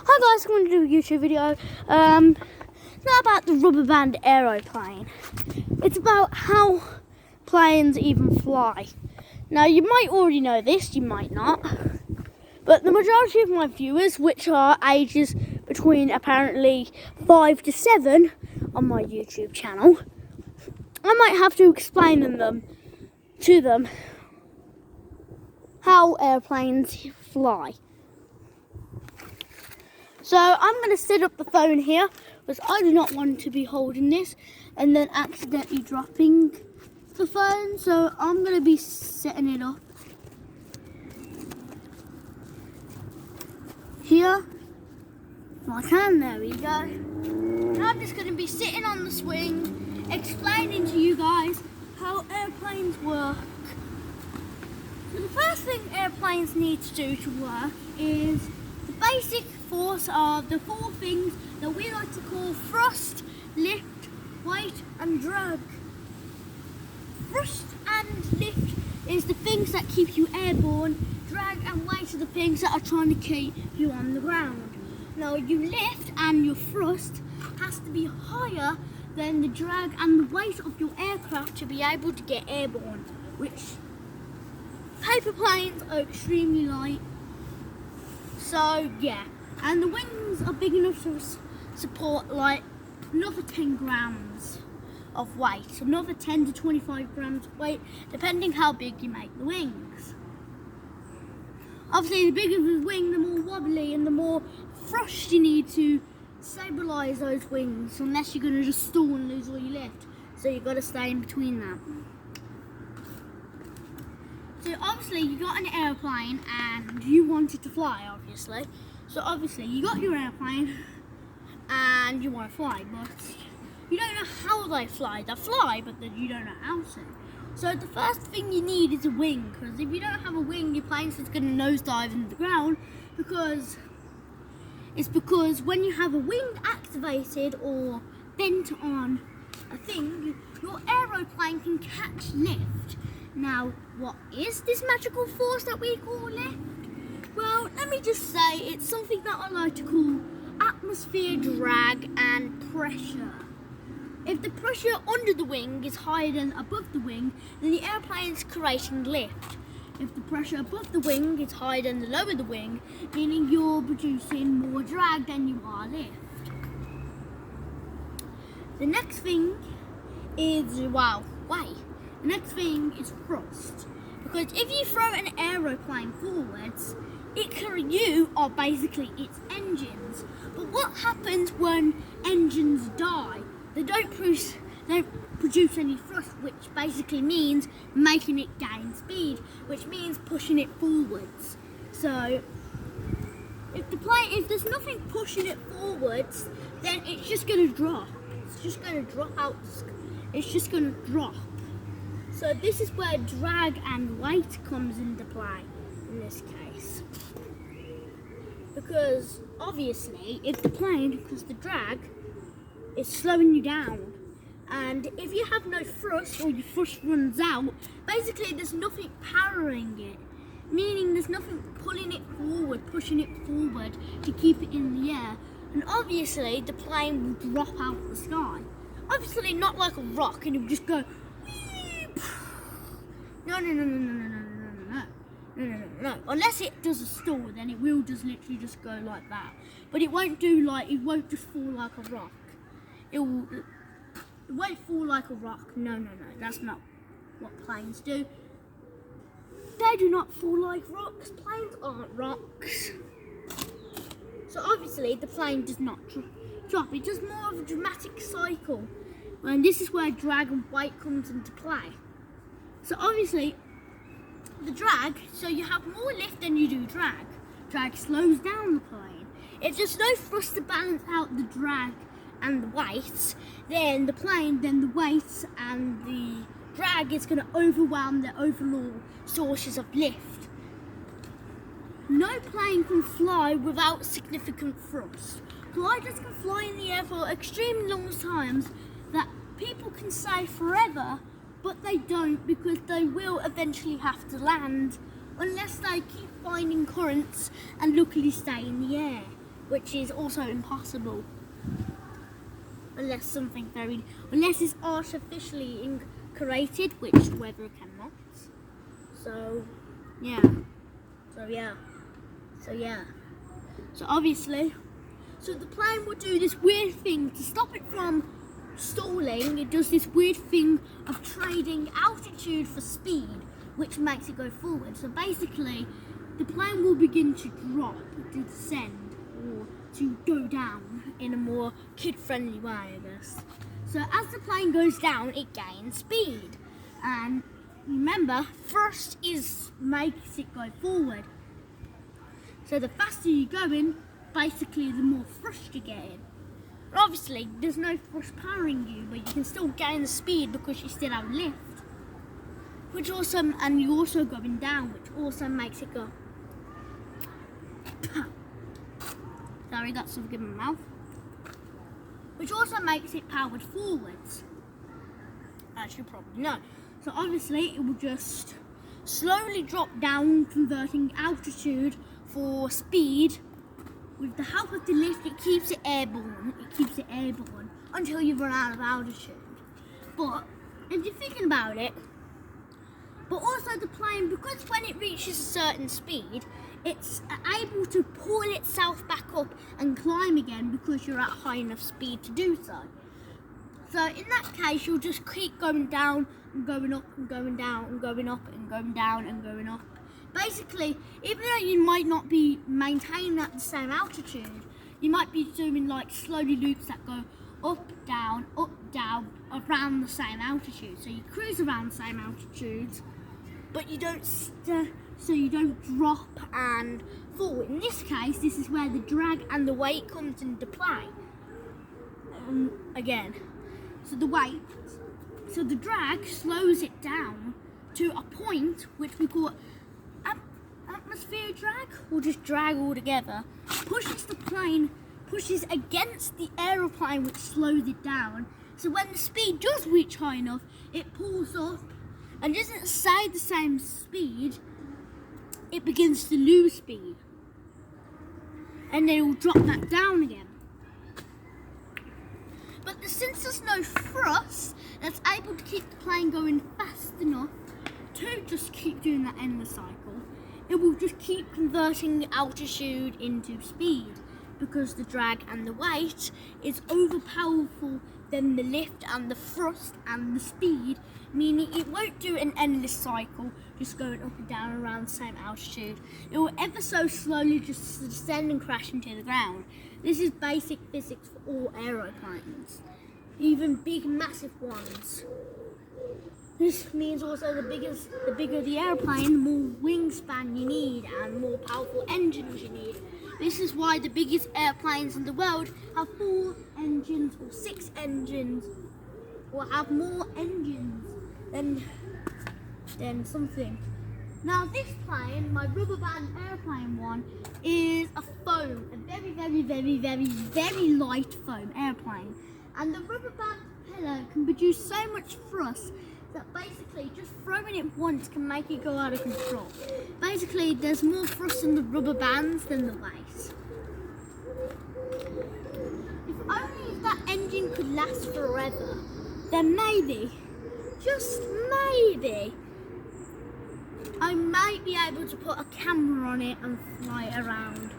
Hi guys, I'm going to do a YouTube video. Not about the rubber band aeroplane. It's about how planes even fly. Now you might already know this, you might not. But the majority of my viewers, which are ages between apparently 5 to 7 on my YouTube channel, I might have to explain to them how airplanes fly. So I'm going to set up the phone here because I do not want to be holding this and then accidentally dropping the phone. So I'm going to be setting it up here. If I can, there we go. Now I'm just going to be sitting on the swing, explaining to you guys how airplanes work. So the first thing airplanes need to do to work is the basic force are the four things that we like to call thrust, lift, weight and drag. Thrust and lift is the things that keep you airborne. Drag and weight are the things that are trying to keep you on the ground. Now your lift and your thrust has to be higher than the drag and the weight of your aircraft to be able to get airborne, which paper planes are extremely light. So yeah, and the wings are big enough to support like another 10 grams of weight, so another 10 to 25 grams of weight, depending how big you make the wings. Obviously, the bigger the wing, the more wobbly and the more thrust you need to stabilise those wings, unless you're going to just stall and lose all your lift. So you've got to stay in between that. So obviously you got an airplane and you want it to fly, obviously. So obviously you got your airplane and you want to fly, but you don't know how they fly. They fly, but then you don't know how to. So the first thing you need is a wing, because if you don't have a wing, your plane's just going to nosedive into the ground, because when you have a wing activated or bent on a thing, your aeroplane can catch lift. Now, what is this magical force that we call lift? Well, let me just say it's something that I like to call atmosphere drag and pressure. If the pressure under the wing is higher than above the wing, then the airplane is creating lift. If the pressure above the wing is higher than the lower the wing, meaning you're producing more drag than you are lift. The next thing is, weight. The next thing is thrust. Because if you throw an aeroplane forwards, you are basically its engines. But what happens when engines die? They don't produce any thrust, which basically means making it gain speed, which means pushing it forwards. So if there's nothing pushing it forwards, then it's just going to drop. It's just going to drop out. It's just going to drop. So this is where drag and weight comes into play in this case. Because obviously because the drag is slowing you down, and if you have no thrust or your thrust runs out, basically there's nothing powering it, meaning there's nothing pulling it forward, pushing it forward to keep it in the air, and obviously the plane will drop out of the sky. Obviously not like a rock and it will just go no. Unless it does a stall, then it will just literally just go like that. But it won't just fall like a rock. It won't fall like a rock. No. That's not what planes do. They do not fall like rocks. Planes aren't rocks. So obviously the plane does not drop. It's just more of a dramatic cycle. And this is where drag and weight comes into play. So obviously the drag, so you have more lift than you do drag. Drag slows down the plane. If there's no thrust to balance out the drag and the weights, then the weights and the drag is going to overwhelm the overall sources of lift. No plane can fly without significant thrust. Gliders can fly in the air for extremely long times that people can say forever, but they don't, because they will eventually have to land unless they keep finding currents and luckily stay in the air. which is also impossible. Unless it's artificially created, which weather cannot. So obviously, the plane will do this weird thing to stop it from stalling. It does this weird thing of trading altitude for speed, which makes it go forward. So basically, the plane will begin to drop, to descend, or to go down in a more kid-friendly way, I guess. So as the plane goes down, it gains speed. And remember, thrust makes it go forward. So the faster you're going, basically the more thrust you're getting. But obviously, there's no thrust powering you, but you can still gain the speed because you still have lift. And you're also going down, which also makes it go. Sorry, got something in my mouth. Which also makes it powered forwards, as you probably know. So obviously, it will just slowly drop down, converting altitude for speed. With the help of the lift, it keeps it airborne. Until you run out of altitude. But if you're thinking about it, but also the plane, because when it reaches a certain speed, it's able to pull itself back up and climb again because you're at high enough speed to do so. So in that case, you'll just keep going down and going up and going down and going up and going down and going up. Basically, even though you might not be maintaining at the same altitude, you might be doing like slowly loops that go up, down, around the same altitude. So you cruise around the same altitudes, but you don't drop and fall. In this case, this is where the drag and the weight comes into play. Again, so the drag slows it down to a point which we call atmospheric drag, or just drag altogether. Pushes against the aeroplane, which slows it down. So when the speed does reach high enough, it pulls up and doesn't stay the same speed. It begins to lose speed, and then it will drop back down again. But since there's no thrust that's able to keep the plane going fast enough to just keep doing that endless cycle, it will just keep converting the altitude into speed, because the drag and the weight is overpowerful than the lift and the thrust and the speed, meaning it won't do an endless cycle just going up and down around the same altitude. It will ever so slowly just descend and crash into the ground. This is basic physics for all aeroplanes, even big massive ones. This means also the bigger the airplane, the more wingspan you need and more powerful engines you need. This is why the biggest airplanes in the world have 4 engines or 6 engines, or have more engines than something. Now this plane, my rubber band airplane one, is a foam, a very, very, very, very, very light foam airplane. And the rubber band propeller can produce so much thrust that basically just throwing it once can make it go out of control. Basically, there's more thrust in the rubber bands than the base. If only that engine could last forever, then maybe, just maybe, I might be able to put a camera on it and fly it around.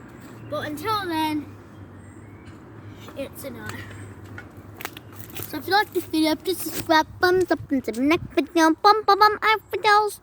But until then, it's a no. So if you like this video, please subscribe, thumbs up, and to the next video. Bum, bum, bum, I have videos.